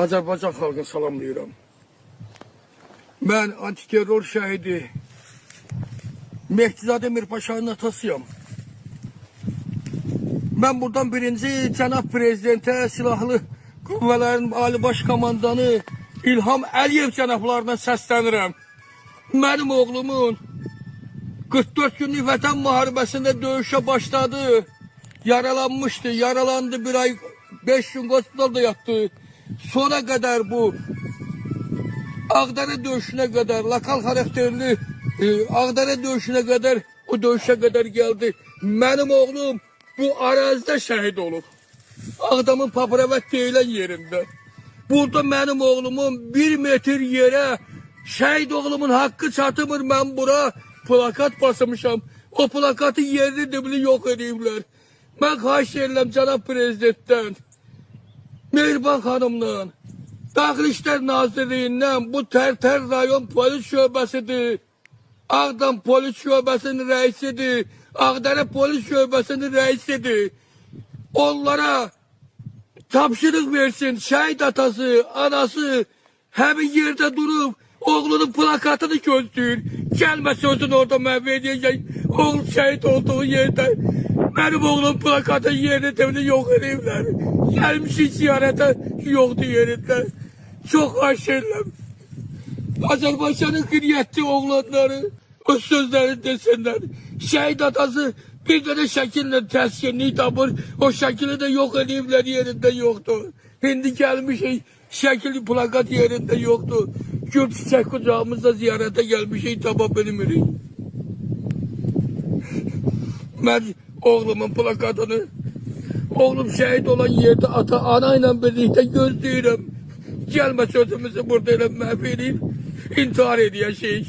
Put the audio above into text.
Azərbaycan xalqını salamlayıram. Mən antiterror şəhidi Mehdizadə Mirpaşanın atasıyam. Mən buradan birinci Cənab Prezidentə, Silahlı Qüvvələrin Ali Baş Komandanı İlham Əliyev cənablarına səslənirəm. Mənim oğlumun 44 günlük vətən müharibəsində döyüşə başladı. Yaralanmışdı, yaralandı, bir ay 5 gün hospitalda yattı. Sonra kadar bu Ağdərə döyüşünə kadar, lokal karakterli Ağdərə döyüşünə kadar, o döyüşe kadar geldi. Benim oğlum bu arazide şehit olub. Ağdamın Papravət deyilən yerinde. Burada benim oğlumun 1 metr yere şehit oğlumun hakkı çatımır. Ben bura plakat basmışam. O plakatı yerini dibini yok edeyimler. Ben xahiş edirəm Cənab Prezidentdən, Mehriban xanımdan, Daxili İşlər Nazirliyindən bu Tərtər rayon polis şöbəsidir, Ağdam polis şöbəsinin rəisidir, Ağdərə polis şöbəsinin rəisidir. Onlara tapşırıq versin, şəhid atası, anası həmin yerdə durub oğlunun plakatını gözləyir. Gəlmə sözün orada mən verəcək, oğul şəhid olduğu yerdə. Benim oğlum plakatın yerini devini yok edeyimler. Gelmişik ziyarete yoktu yerinde. Çok aşırılam. Azerbaycan'ın hürriyetli oğlanları o sözleri desinler. Şehit atası bir tane şekille teskinliği tapır. O şekili de yok edeyimler yerinde yoktu. Şimdi gelmişik şekil plakat yerinde yoktu. Gül çiçek kucağımızda ziyarete gelmişik taba benim. Ben oğlumun plakatını, oğlum şehit olan yerde ata anayla birlikte gözlüyorum. Gelme sözümüzü burada məhv edeyim, intihar edeyim şey.